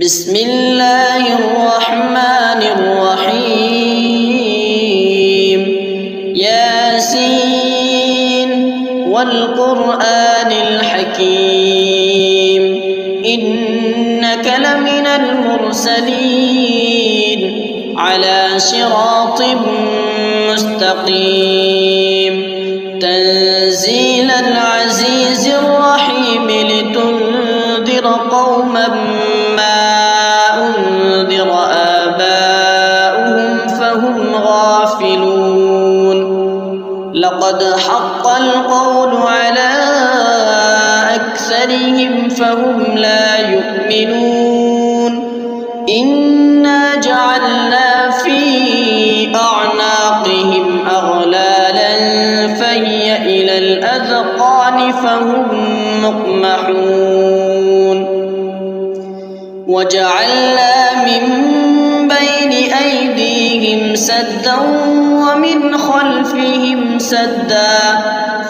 بسم الله الرحمن الرحيم ياسين والقرآن الحكيم إنك لمن المرسلين على صراط مستقيم تنزيل العزيز الرحيم لتنذر قوما ما أنذر آباؤهم فهم غافلون لقد حق القول على أكثرهم فهم لا يؤمنون إنا جعلنا في أعناقهم أغلالا فهي إلى الأذقان فهم مقمحون وجعلنا من بين أيديهم سدا ومن خلفهم سدا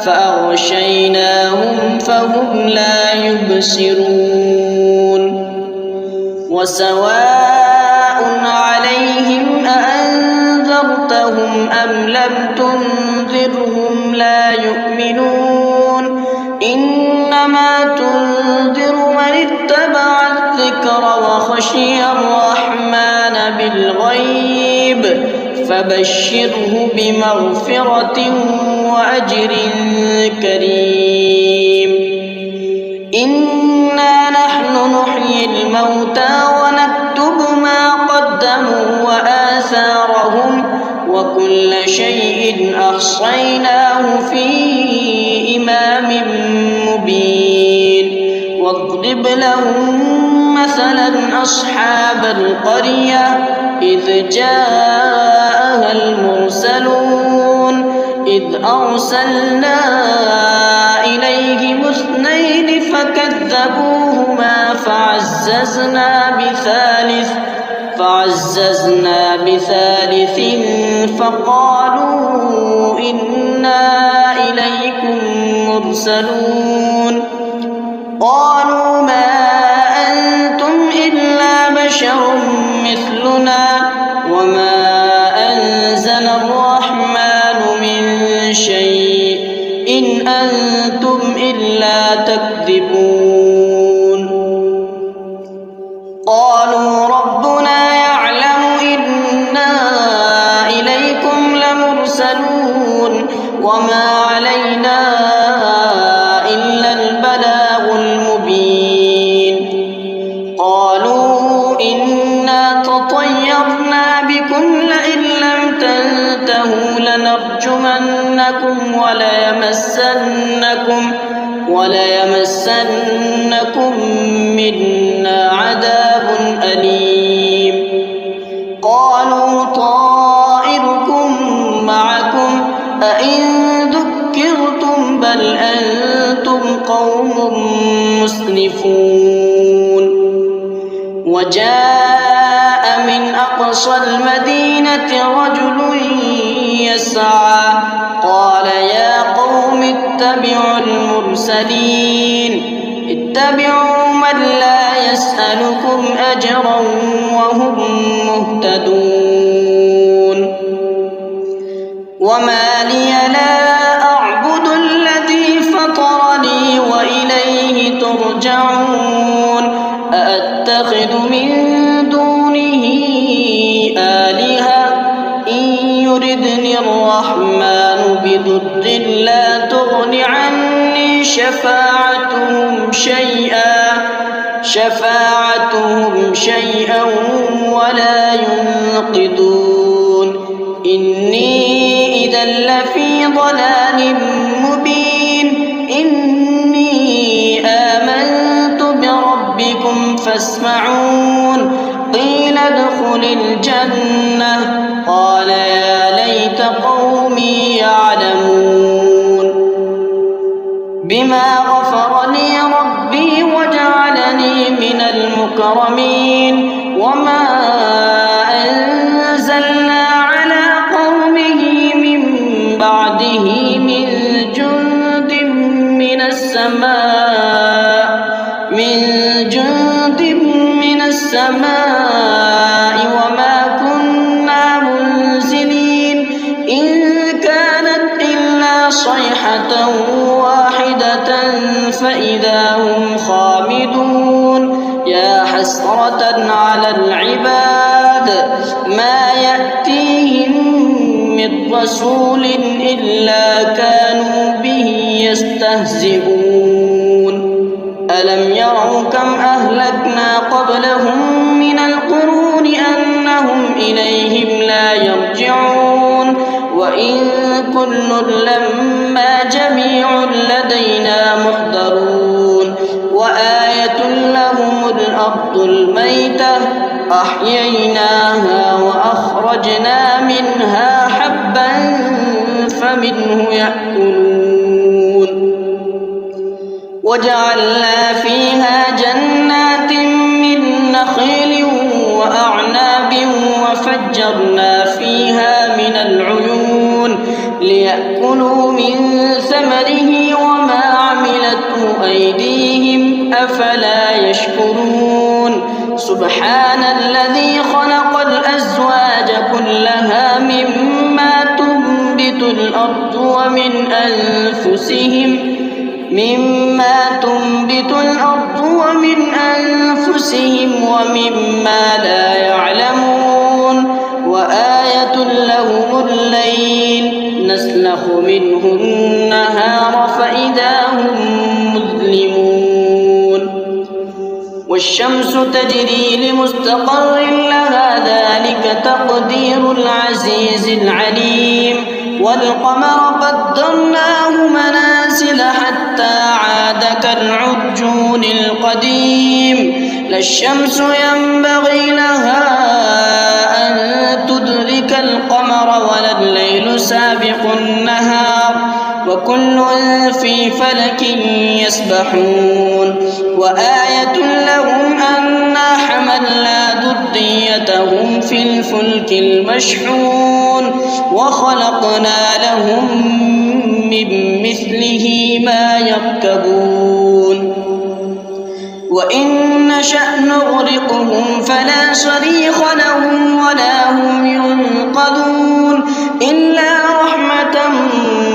فأغشيناهم فهم لا يبصرون وسواء عليهم أأنذرتهم أم لم تنذرهم لا يؤمنون إنما تنذر من اتبع الذكر وخشي الرحمن بالغيب فبشره بمغفرة وأجر كريم إنا نحن نحيي الموتى ونكتب ما قدموا وآثارهم وكل شيء أحصيناه في إمام مبين واضرب لهم مثلا أصحاب القرية إذ جاءها المرسلون إذ أرسلنا إليهم اثنين فكذبوهما فعززنا بثالث فقالوا إنا إليكم مرسلون قالوا ما أنتم إلا بشر مثلنا وما أنزل الرحمن من شيء إن أنتم إلا تكذبون قالوا ربنا يعلم إنا إليكم لمرسلون وما علينا إلا البلاغ المبين قالوا إنا تطيرنا بكم لئن لم تنتهوا لنرجمنكم وليمسنكم منا عذاب أليم قالوا طائركم معكم أئن ذكرتم بل أنتم قوم مسرفون وجاء من أقصى المدينة رجل يسعى قال يا قوم اتبعوا من لا يسألكم أجرا وهم مهتدون وما لي لا أعبد الذي فطرني وإليه ترجعون أأتخذ من دونه آلهة إن يردني الرحمن بضر لا تغن عني شفاعتهم شيئا ولا ينقذون إني إذا لفي ضلال مبين إني آمنت بربكم فاسمعون قيل ادخل الجنة قال يا ليت قومي يعلمون بما غفر لي ربي وجعلني من المكرمين وما أنزلنا على قومه من بعده من جند من السماء السماء وما كنا منزلين إن كانت إلا صيحة واحدة فإذا هم خامدون يا حسرة على العباد ما يأتيهم من رسول إلا كانوا به يستهزئون ألم يروا كم أهلكنا قبلهم من القرون أنهم إليهم لا يرجعون وإن كل لما جميع لدينا محضرون وآية لهم الأرض الميتة أحييناها وأخرجنا منها حبا فمنه يأكلون وجعلنا فيها جنات من نخيل وأعناب وفجرنا فيها من العيون ليأكلوا من ثمره وما عملته أيديهم أفلا يشكرون سبحان الذي خلق الأزواج كلها مما تنبت الأرض ومن أنفسهم ومما لا يعلمون وآية لهم الليل نسلخ منه النهار فإذا هم مظلمون والشمس تجري لمستقر لها ذلك تقدير العزيز العليم والقمر قدرناه منازل حتى عاد كالعرجون القديم لا الشمس ينبغي لها أن تدرك القمر ولا الليل سابق النهار وكل في فلك يسبحون وآية لهم أنا حملنا ذريتهم في الفلك المشحون وخلقنا لهم من مثله ما يركبون وإن نشأ نغرقهم فلا صريخ لهم ولا هم ينقذون إلا رحمة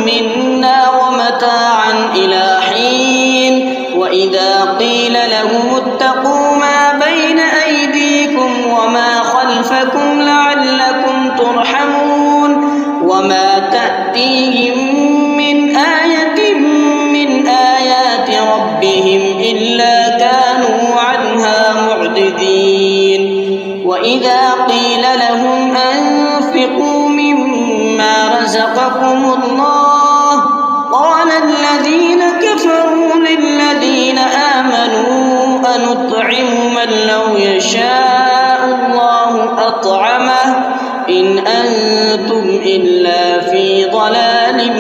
منا ومتاعا إلى حين وإذا قيل لهم اتقوا ما بين أيديكم وما خلفكم لعلكم ترحمون وما تأتيهم من آية من آيات ربهم إلا كانوا عنها معرضين وإذا قيل لهم أنفقوا مما رزقكم الله قال الذين كفروا للذين آمنوا أنطعم من لو يشاء الله أطعمه إن أنتم إلا في ضلال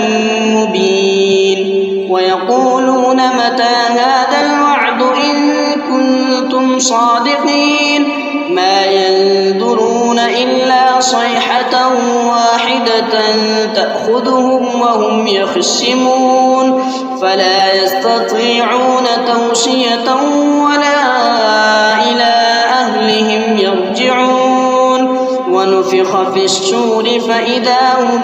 مبين ويقولون متى هذا الوعد إن كنتم صادقين ما ينظرون إلا صيحة واحدة تأخذهم وهم يخصمون فلا يستطيعون توصية ولا إلى أهلهم يرجعون ونفخ في الصور فإذا هم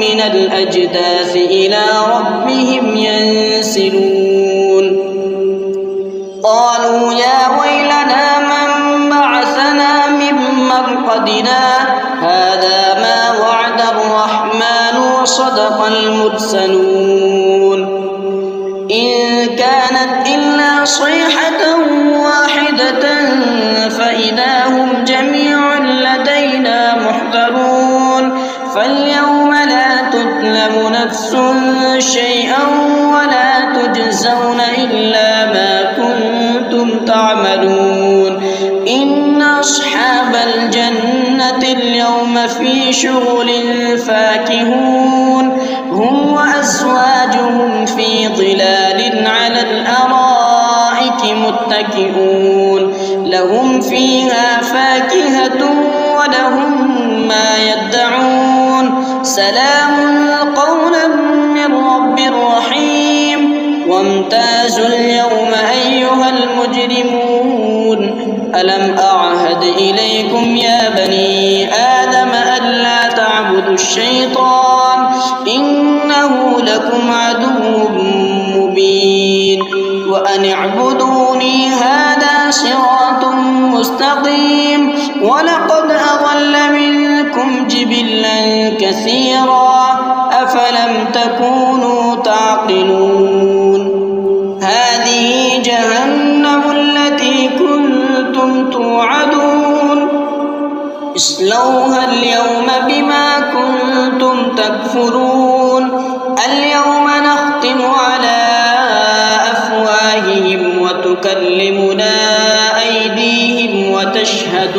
من الأجداث إلى ربهم ينسلون قالوا يا ويلنا من بعثنا من مرقدنا هذا ما وعد الرحمن وصدق المرسلون إن كانت إلا صيحة واحدة فإذا هم جميع لدينا محضرون فاليوم لا تظلم نفس شيئا ولا تجزون إلا ما كنتم تعملون إن أصحاب الجنة اليوم في شغل فاكهون هم وأزواجهم في ظلال على الأرائك متكئون لهم فيها فاكهة ولهم ما يدعون سلام قولا من رب رحيم وامتازوا اليوم أيها المجرمون ألم أعلم عهد إليكم يا بني آدم ألا تعبدوا الشيطان إنه لكم عدو مبين وأن اعبدوني هذا صراط مستقيم ولقد أضل منكم جبلا كثيرا أفلم تكونوا تعقلون هذه جهنم التي كنتم توعدون اصلوها اليوم بما كنتم تكفرون اليوم نختم على أفواههم وتكلمنا أيديهم وتشهد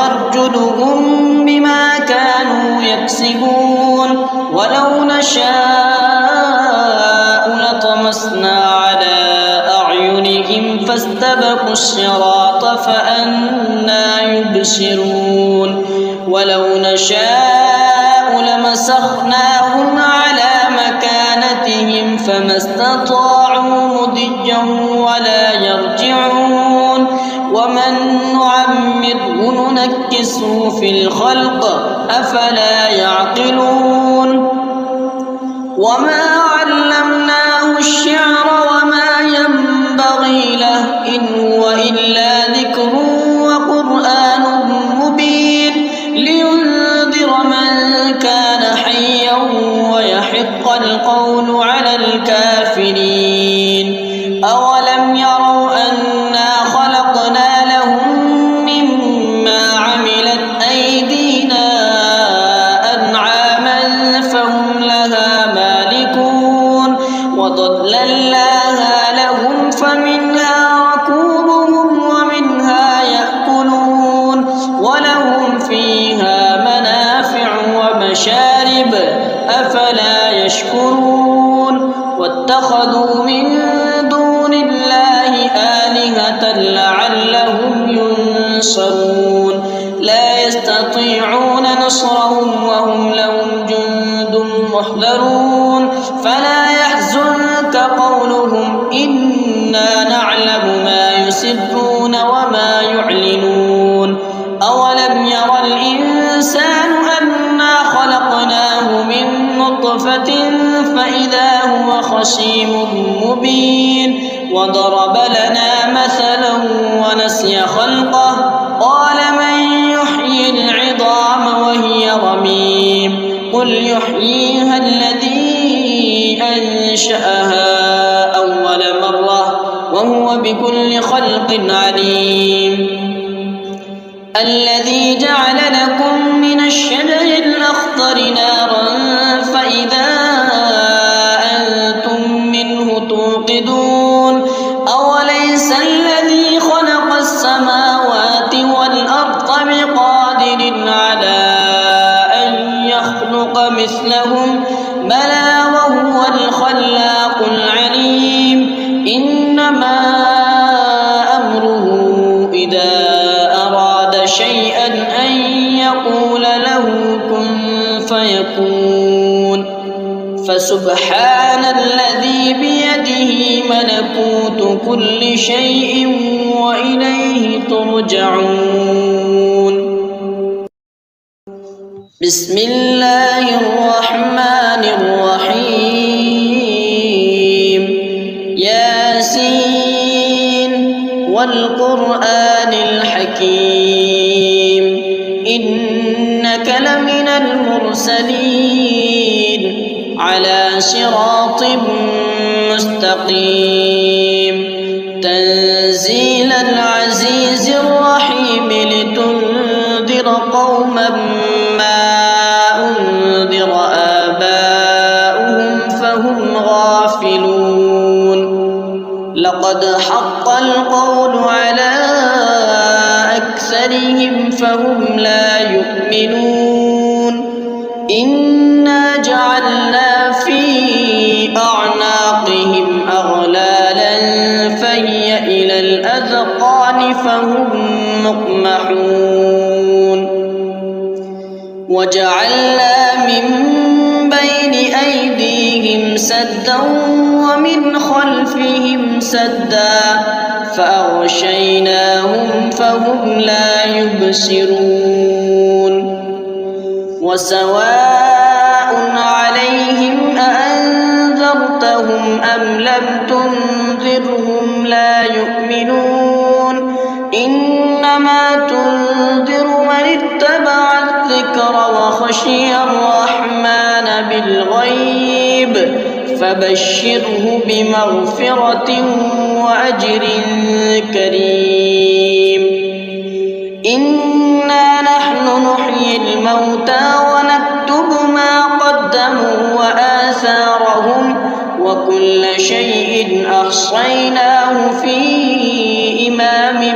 أرجلهم بما كانوا يكسبون ولو نشاء لطمسنا على أعينهم فاستبقوا الصراط فأنى يبصرون ولو نشاء لمسخناهم على مكانتهم فما استطاعوا مضيا ولا يرجعون ومن نعمره ننكسه في الخلق أفلا يعقلون وما علمناه الشعر وما ينبغي له إن هو إلا ذكر وقرآن مبين لينذر من كان حيا ويحق القول على الكافرين أولم يروا أنا خلقنا لهم مما عملت أيدينا أنعاما فهم لها مالكون وضللناها لهم فمنها ركوبهم ومنها يأكلون ولهم فيها منافع ومشارب أفلا يشكرون واتخذوا من دون الله آلهة لعلهم ينصرون لا يستطيعون نصرهم وهم لهم جند محضرون فلا يحزنك قولهم إنا نعلم ما يسرون وما يعلنون أولم ير الإنسان أنا خلقناه من نطفة فإذا هو خصيم مبين وضرب لنا مثلا ونسي خلقه قال من يحيي العظام وهي رميم قل يحييها الذي أنشأها أول مرة وهو بكل خلق عليم الذي جعل لكم من الشجر الأخضر نارا فإذا أنتم منه توقدون أوليس الذي خلق السماوات والأرض بقادر على أن يخلق مثلهم بلى وهو الخلاق العليم إنما أمره إذا أراد شيئا أن يقول له كن فيكون فسبحان الذي بيده ملكوت كل شيء وإليه ترجعون بسم الله الرحمن الرحيم ياسين والقرآن الحكيم إنك لمن المرسلين على صراط مستقيم تنزيل العزيز الرحيم لتنذر قوما ما أنذر آباؤهم فهم غافلون لقد حق القول على أكثرهم فهم لا يؤمنون إنا جعلنا في أعناقهم أغلالا فهي إلى الأذقان فهم مقمحون وجعلنا من بين أيديهم سدا ومن خلفهم سدا فأغشيناهم فهم لا يبصرون وسواء عليهم أأنذرتهم أم لم تنذرهم لا يؤمنون إنما تنذر من اتبع الذكر وخشي الرحمن بالغيب فبشره بمغفرة وأجر كريم إنا نحن نحيي الموتى ونكتب ما قدموا وآثارهم وكل شيء أحصيناه في إمام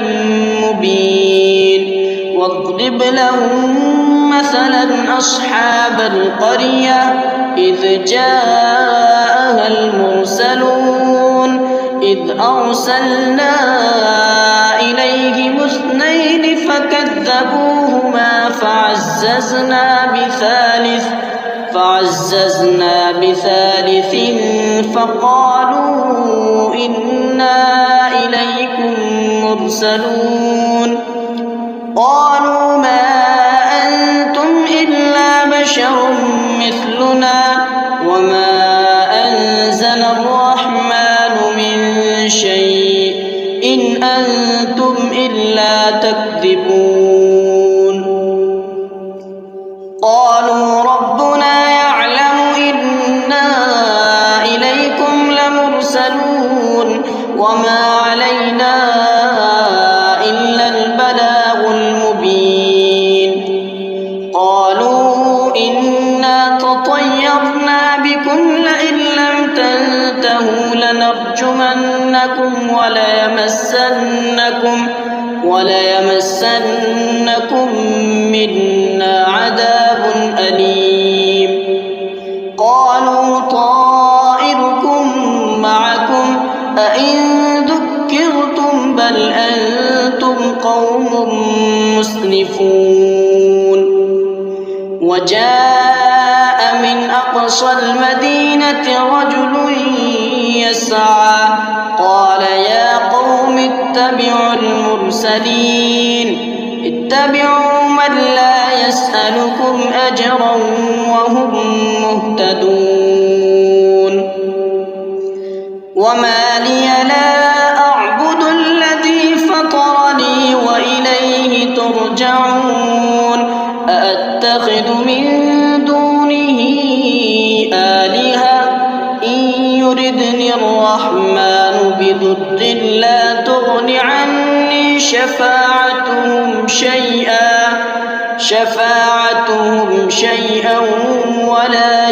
مبين واضرب لهم مثلا أصحاب القرية إذ جاءها المرسلون إذ أرسلنا إليهم اثنين فكذبوهما فعززنا بثالث فقالوا إنا إليكم مرسلون قالوا ما أنتم إلا بشر مثلنا وما أنزل الرحمن من شيء إن أنتم إلا تكذبون قالوا ربنا يعلم إنا إليكم لمرسلون وما علينا إلا البلاغ المبين قالوا إنا تطيرنا بكم لئن لم تنتهوا لنرجمنكم وليمسنكم منا عذاب أليم قالوا طائركم معكم أئن ذكرتم بل أنتم قوم مسرفون وجاء من أقصى المدينة رجل يسعى قال يا قوم اتبعوا من لا يسألكم أجرا وهم مهتدون وما لي لا أعبد الذي فطرني وإليه ترجعون أأتخذ من دونه آلهة إن يردني الرحمن بضر لا تغن عني شفاعتهم شيئا ولا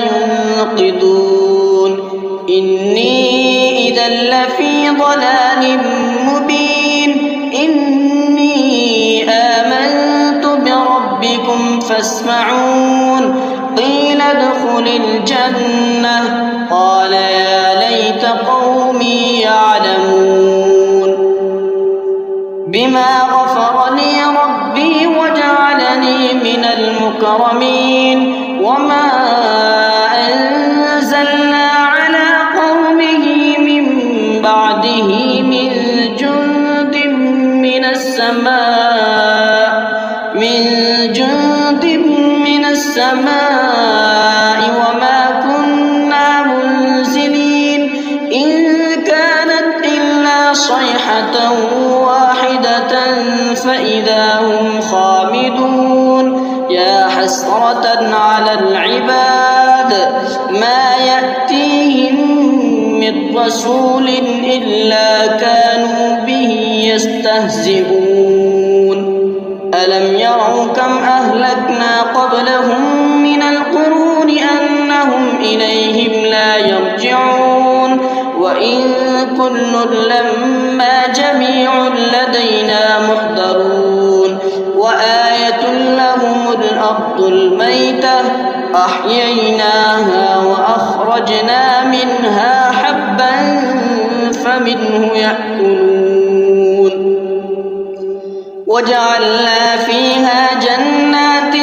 ينقذون إني إذا لفي ضلال مبين إني آمنت بربكم فاسمعون قيل ادخل الجنة قال يا ليت قومي يعلمون بما غفر لي ربي وجعلني من المكرمين وما أنزلنا على قومه من بعده من جند من السماء وما كنا منزلين إن كانت إلا صيحة واحدة فإذا هم خامدون يا حسرة على العباد ما يأتيهم من رسول إلا كانوا به يستهزئون ألم يروا كم أهلكنا قبلهم من القرون أنهم إليهم لا يرجعون وإن كل لما جميع لدينا محضرون وآية لهم الأرض الميتة أحييناها وأخرجنا منها حبا فمنه يأكلون وجعلنا فيها جنات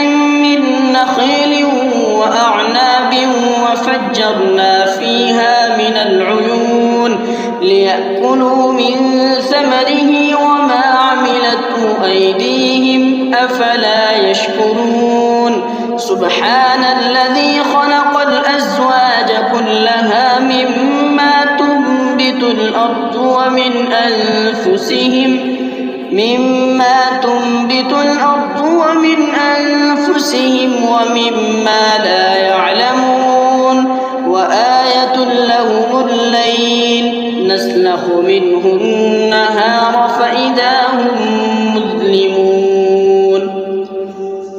من نخيل وأعناب وفجرنا فيها من العيون ليأكلوا من ثمره وما عملته أيديهم أفلا يشكرون سبحان الذي خلق الأزواج كلها مما تنبت الأرض ومن أنفسهم ومما لا يعلمون وآية لهم الليل نسلخ منه النهار فإذا هم مظلمون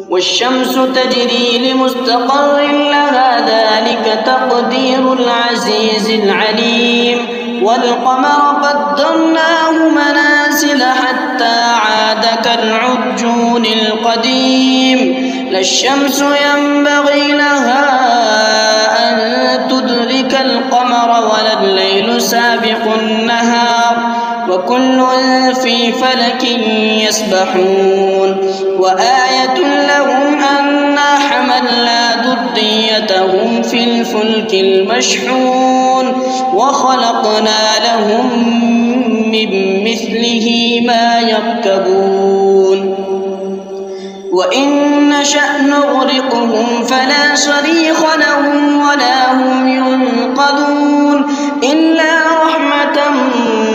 والشمس تجري لمستقر لها ذلك تقدير العزيز العليم والقمر قدرناه منازل حتى عاد كالعرجون القديم لا الشمس ينبغي لها أن تدرك القمر ولا الليل سابق النهار وكل في فلك يسبحون وآية لهم أنا حملنا ذريتهم في الفلك المشحون وخلقنا لهم من مثله ما يركبون وإن نشأ نغرقهم فلا صريخ لهم ولا هم ينقذون إلا رحمة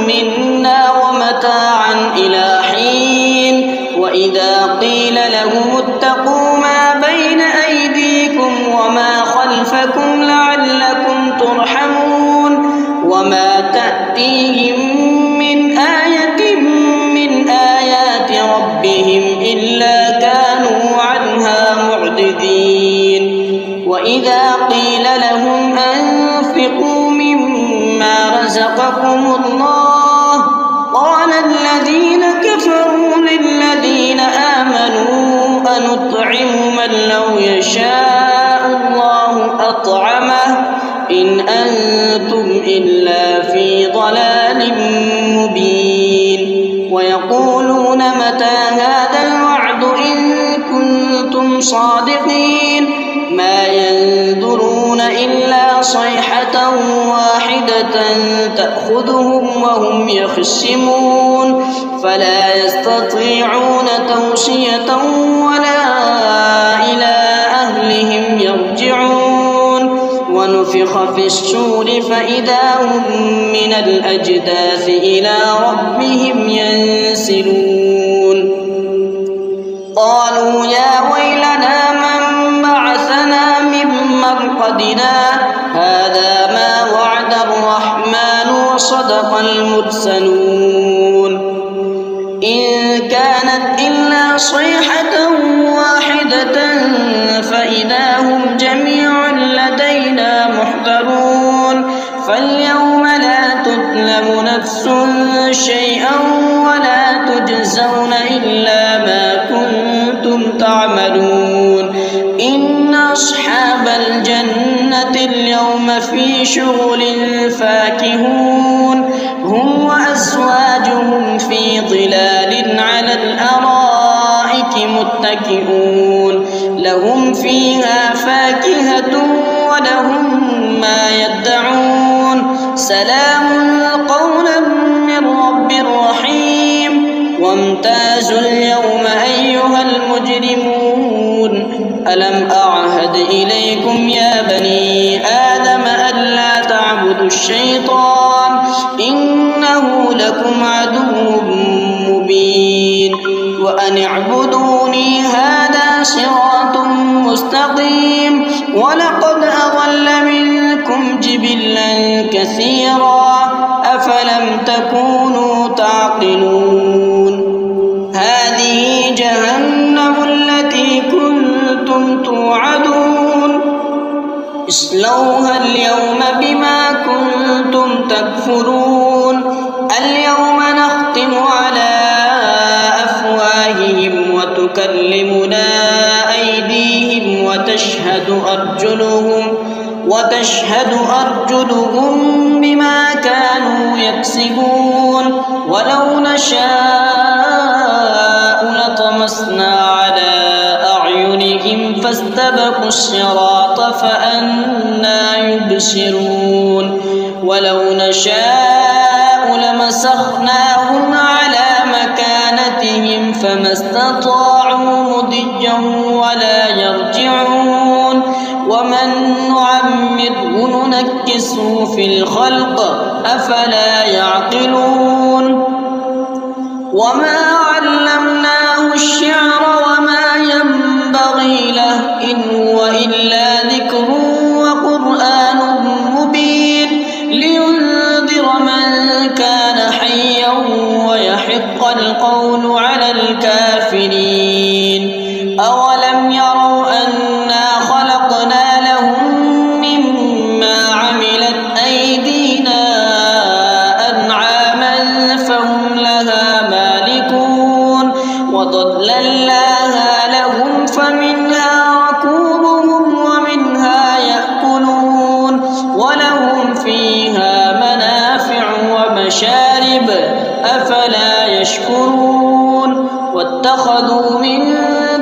منا ومتاعا إلى حين وإذا قيل لهم اتقوا ما بين أيديكم وما خلفكم لعلكم ترحمون وما تأتيهم من آية من آيات ربهم إلا كانوا عنها معرضين وإذا قيل لهم أنفقوا مما رزقكم الله قال الذين كفروا للذين آمنوا أنطعم من لو يشاء الله أطعمه إن أنتم إلا في ضلال مبين ويقولون متى هذا الوعد إن كنتم صادقين ما ينظرون إلا صيحة واحدة تأخذهم وهم يخصمون فلا يستطيعون توصية ولا إلى أهلهم يرجعون ونفخ في الصور فإذا هم من الأجداث إلى ربهم ينسلون قالوا يا ويلنا من بعثنا من مرقدنا هذا ما وعد الرحمن وصدق المرسلون إن كانت إلا صيحة واحدة فإذا هم جميع لدينا محضرون فاليوم لا تظلم نفس شيئا ولا تجزون إلا ما كنتم تعملون إن أصحاب الجنة اليوم في شغل فاكهون هم وأزواجهم في ظلال على الأرائك متكئون لهم فيها فاكهة ولهم ما يدعون سلام قولا من رب رحيم وامتازوا اليوم أيها المجرمون ألم أعهد إليكم يا بني آدم ألا تعبدوا الشيطان إنه لكم عدو مبين وأن اعبدوني هذا صراط مستقيم ولقد أضل منكم جبلا كثيرا أفلم تكونوا تعقلون هذه جهنم التي كنتم توعدون اصلوها اليوم بما كنتم تكفرون اليوم نختم على أفواههم وتكلمنا أيديهم وتشهد أرجلهم بما كانوا يكسبون ولو نشاء لطمسنا على أعينهم فاستبقوا الصراط فأنى يبصرون ولو نشاء لمسخناهم على مكانتهم فما استطاعوا مضيا ولا يرجعون ومن نعمره ننكسه في الخلق أفلا يعقلون وما علمناه الشعر وما ينبغي له إن هو إلا ذكر وقرآن مبين لينذر من كان حيا ويحق القول على الكافرين أولم يروا أنا خلقنا لهم مما عملت أيدينا أنعاما فهم لها مالكون وظللناها لهم فمنها ركوبهم ومنها يأكلون ولهم فيها منافع ومشارب أفلا يشكرون واتخذوا من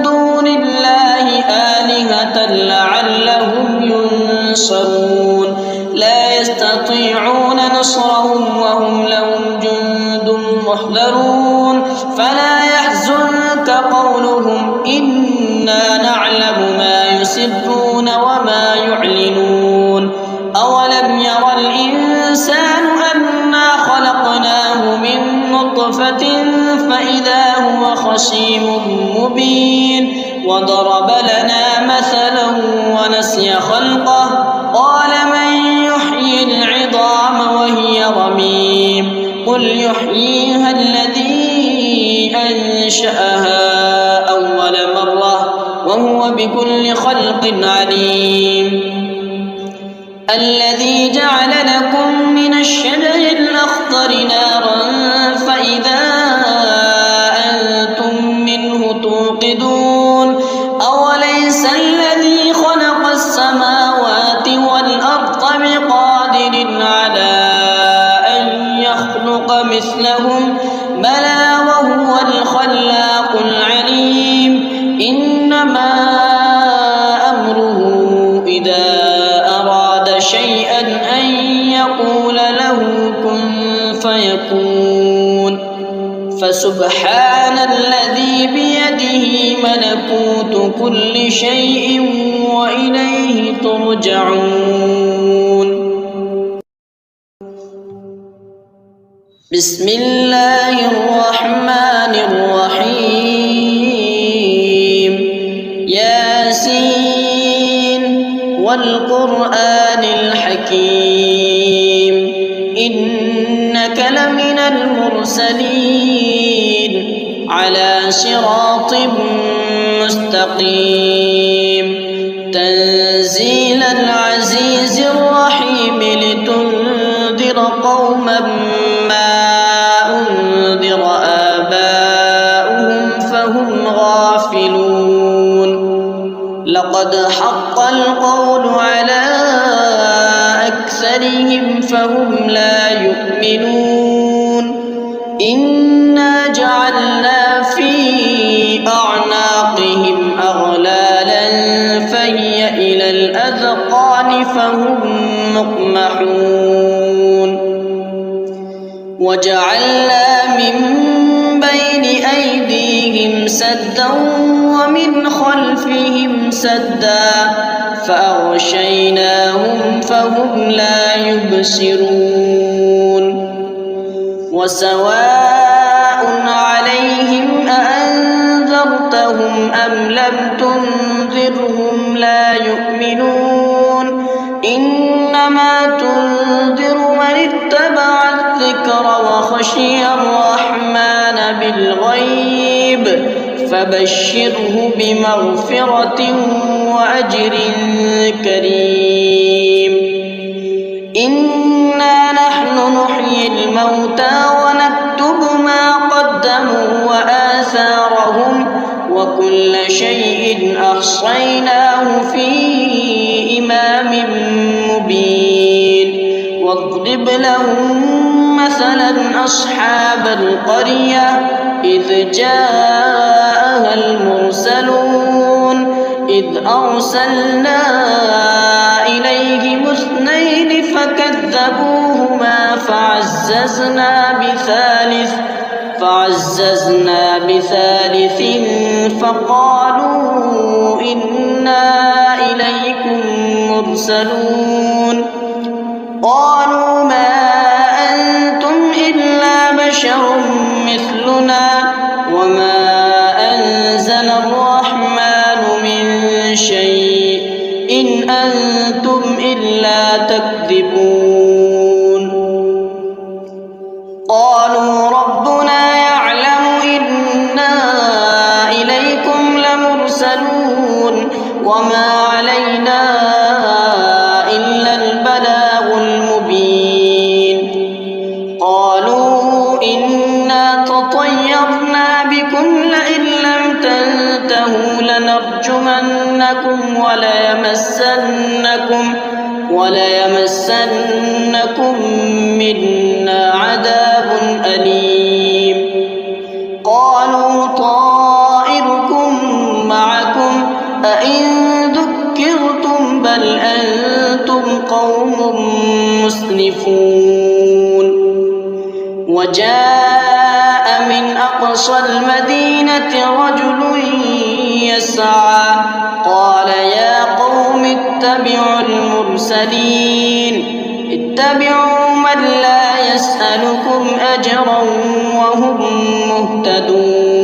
دون الله آلهة لعلهم ينصرون لا يستطيعون نصرهم وهم لهم جند محضرون فلا يحزنك قولهم إنا نعلم ما يسرون وما يعلنون أولم ير الإنسان أنا خلقناه من نطفة فإذا هو خصيم مبين وضرب لنا مثلا ونسي خلقه قال من يحيي العظام وهي رميم قل يحييها الذي أنشأها أول مرة وهو بكل خلق عليم الذي جعل لكم من الشجر الأخضر نارا فإذا أنتم منه توقدون أوليس الذي خلق السماوات والأرض بقادر على أن يخلق مثلهم بلى وهو الخلاق العليم إنما أمره إذا أراد شيئا أن يقول له كن فيكون فسبحان الذي بيده ملكوت كل شيء وإليه ترجعون بسم الله الرحمن الرحيم ياسين والقرآن الحكيم إنك لمن المرسلين على صراط مستقيم تنزيل العزيز الرحيم لتنذر قوما ما أنذر آباؤهم فهم غافلون لقد حق القول على أكثرهم فهم لا يؤمنون إنا جعلنا في أعناقهم أغلالا فهي إلى الأذقان فهم مقمحون وجعلنا من بين أيديهم سدا ومن خلفهم سدا فأغشيناهم فهم لا يبصرون وسواء عليهم أأنذرتهم أم لم تنذرهم لا يؤمنون إنما تنذر من اتبع الذكر وخشي الرحمن بالغيب فبشره بمغفرة وأجر كريم إنا نحن نحيي الموتى ونكتب ما قدموا وآثارهم وكل شيء أحصيناه في إمام مبين واضرب لهم مثلا أصحاب القرية إذ جاءها المرسلون إذ أرسلنا فعززنا بثالث فقالوا إنا إليكم مرسلون قالوا ما أنتم إلا بشر مثلنا وما أنزل الرحمن من شيء إن أنتم إلا تكذبون قالوا ربنا يعلم إنا إليكم لمرسلون وما علينا إلا البلاغ المبين قالوا إنا تطيرنا بكم لئن لم تنتهوا لنرجمنكم وليمسنكم منا عذاب أليم قالوا طائركم معكم أئن ذكرتم بل أنتم قوم مسرفون وجاء من أقصى المدينة رجل يسعى قال يا قوم اتبعوا المرسلين اتبعوا من لا يسألكم أجرا وهم مهتدون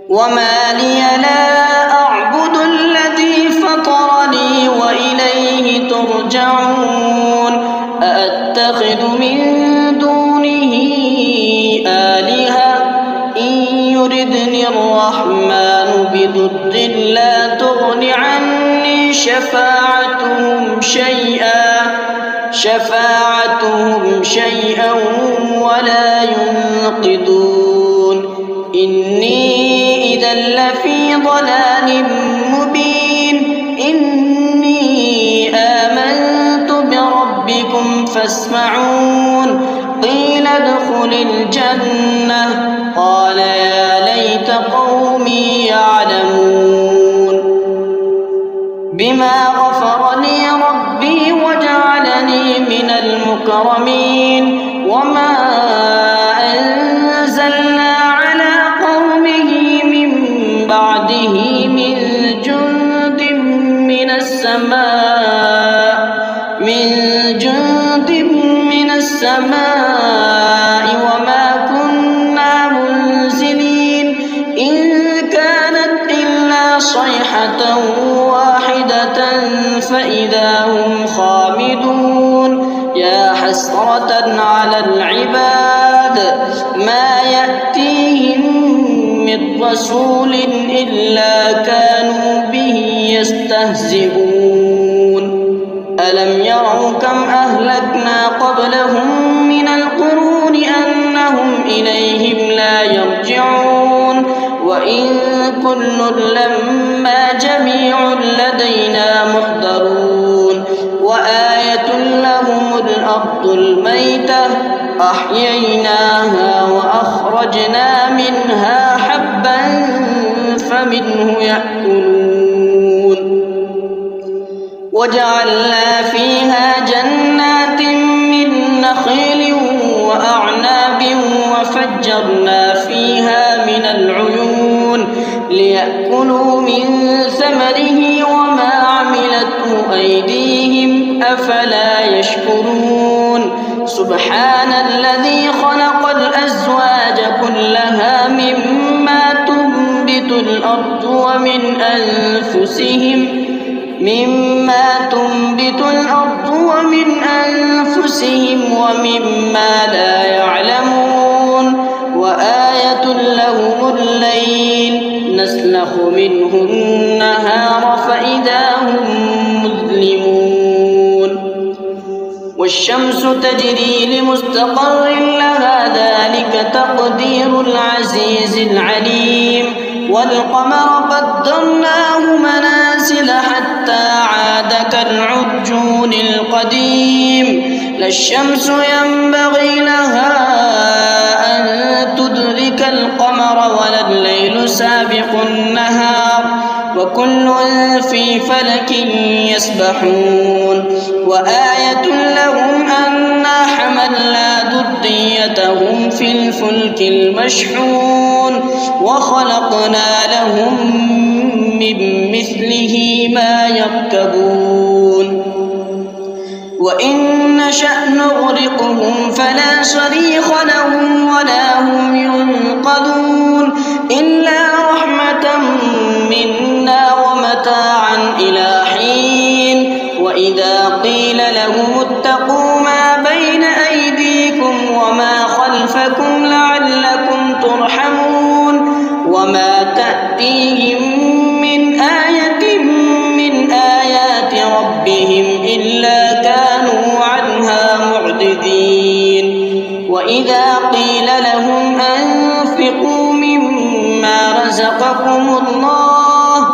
وما لي لا أعبد الذي فطرني وإليه ترجعون أأتخذ من دونه آلهة إن يردني الرحمن بضر لا تغن عني شفاعتهم شيئا ولا ينقذون إني إذا لفي ضلال مبين إني آمنت بربكم فاسمعون قيل ادخل الجنة قال يا ليت قومي يعلمون بما غفر لي ربي وجعلني من المكرمين وما أنزلنا على قومه من بعده من جند من السماء وما كنا منزلين إن كانت إلا صيحة واحدة فإذا هم خامدون يا حسرة على العباد ما يأتيهم من رسول إلا كانوا به يستهزئون ألم يروا كم أهلكنا قبلهم من القرون أنهم إليهم لا يرجعون وإن كل لما جميع لدينا محضرون وآية لهم الأرض الميتة أحييناها وأخرجنا منها حبا فمنه يأكلون وجعلنا فيها جنات من نخيل وأعناب وفجرنا فيها من العيون ليأكلوا من ثمره وما عملته أيديهم أفلا يشكرون سبحان الذي خلق الأزواج كلها مما تنبت الأرض ومن أنفسهم ومما لا يعلمون وآية لهم الليل نسلخ منه النهار فإذا هم مظلمون والشمس تجري لمستقر لها ذلك تقدير العزيز العليم والقمر قدرناه منازل حتى عاد كالعرجون القديم لا الشمس ينبغي لها أن تدرك القمر ولا الليل سابق النهار وكل في فلك يسبحون وآية لهم أنا لهم في الفلك المشحون وخلقنا لهم من مثله ما يركبون وإن نشأ نغرقهم فلا صريخ لهم ولا هم ينقذون إلا رحمة منا ومتاعا إلى حين وإذا قيل لهم اتقوا ما بين أيديكم وما خلفكم لعلكم ترحمون وما تأتيهم من آية من آيات ربهم إلا كانوا عنها معرضين وإذا قيل لهم أنفقوا مما رزقكم الله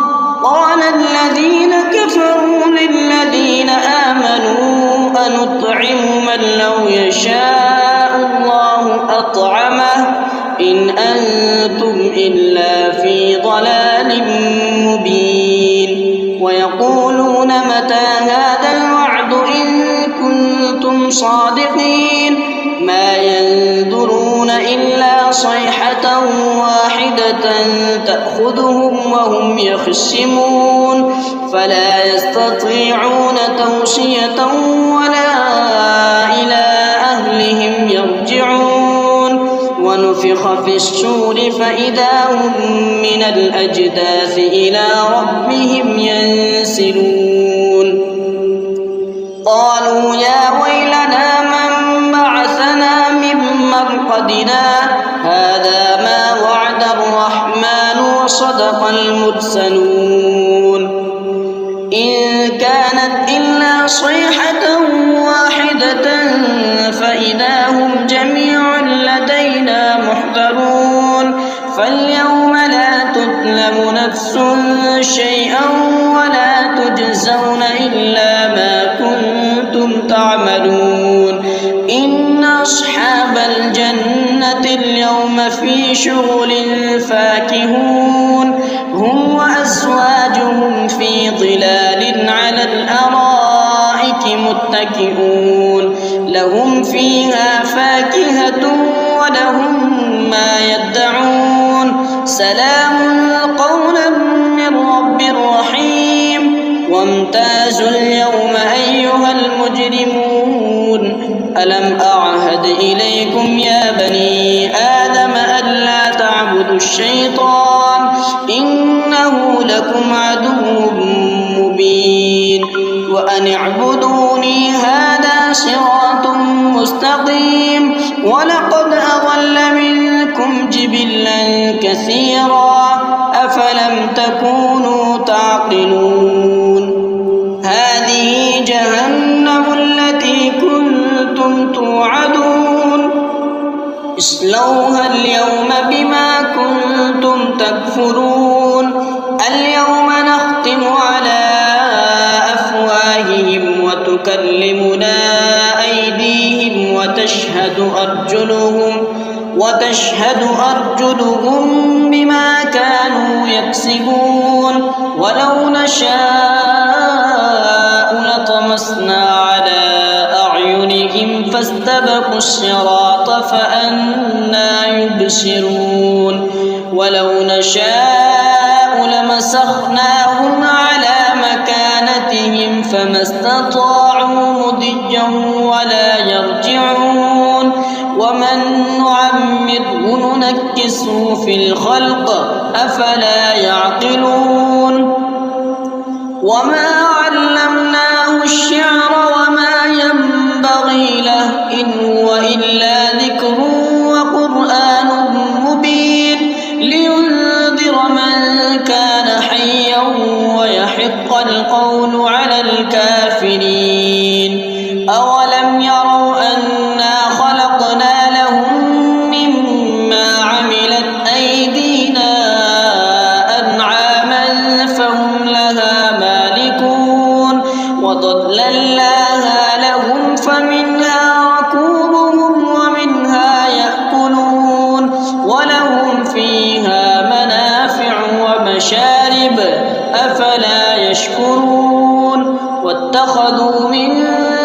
قال الذين كفروا للذين آمنوا أنطعم من لو يشاء الله أطعمه إن أنتم إلا في ضلال مبين ويقولون متى هذا الوعد إن كنتم صادقين ما ينظرون إلا صيحة واحدة تأخذهم وهم يخصمون فلا يستطيعون توصية ولا إلى أهلهم يرجعون ونفخ في الصور فإذا هم من الأجداث إلى ربهم ينسلون قالوا يا ويلنا من بعثنا من مرقدنا هذا ما وعد الرحمن وصدق المرسلون إن كانت إلا صيحة واحدة فإذا هم جميع لدينا محضرون فاليوم لا تظلم نفس شيئا ولا تجزون إلا ما كنتم تعملون إن أصحاب الجنة اليوم في شغل فاكهون هم وأزواجهم في ظلال على الأرائك متكئون لهم فيها فاكهة ولهم ما يدعون سلام قولا من رب رحيم وامتازوا اليوم أيها المجرمون ألم أعهد إليكم يا بني آدم ألا تعبدوا الشيطان إنه لكم عدو مبين وأن اعبدوني هذا صراط مستقيم ولقد أضل منكم جبلا كثيرا أفلم تكونوا تعقلون هذه جهنم التي كنتم توعدون اصلوها اليوم بما كنتم تكفرون اليوم نختم على أفواههم وتكلمنا أيديهم وتشهد أرجلهم بما كانوا يكسبون ولو نشاء لطمسنا على أعينهم فاستبقوا الصراط فأنى يبصرون ولو نشاء لمسخناهم على مكانتهم فما استطاعوا مضيا ولا يرجعون ومن نعمره ننكسه في الخلق أفلا يعقلون وما علمناه الشعر وما ينبغي له إن هو إلا ذكر وقرآن مبين لينذر من كان حيا ويحق القول على الكافرين أولم يروا أنا خلقنا لهم مما عملت أيدينا أنعاما فهم لها مالكون وضللناها لهم فمنها ركوبهم ومنها يأكلون ولهم فيها منافع ومشارب أفلا يشكرون واتخذوا من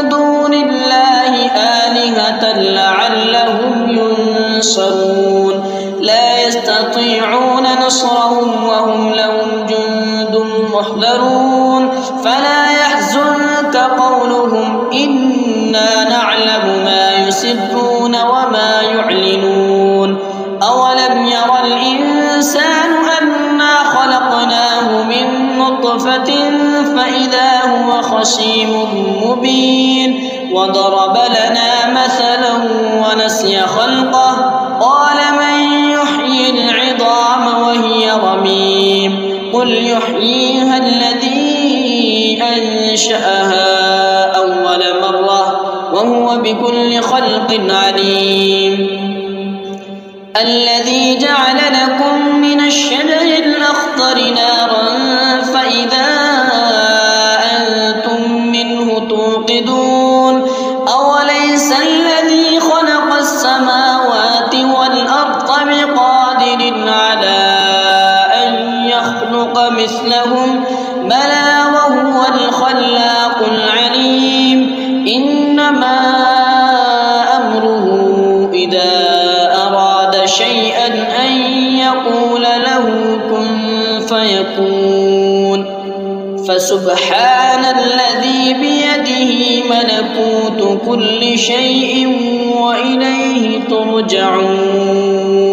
دون الله آلهة لعلهم ينصرون ينصرون لا يستطيعون نصرهم وهم لهم جند محضرون فلا يحزنك قولهم إنا نعلم ما يسرون وما يعلنون أولم ير الإنسان أنا خلقناه من نطفة فإذا هو خصيم مبين وضرب لنا مثلا ونسي خلقه قال من يحيي العظام وهي رميم قل يحييها الذي أنشأها أول مرة وهو بكل خلق عليم الذي جعل لكم من الشجر الأخضر نارا فإذا أنتم منه توقدون أوليس الذي خلق السماوات والأرض بقادر على أن يخلق مثلهم بلى وهو الخلاق العليم إنما أمره إذا أراد شيئا أن يقول له كن فيكون فسبحان الذي بيده ملكوت كل شيء وإليه ترجعون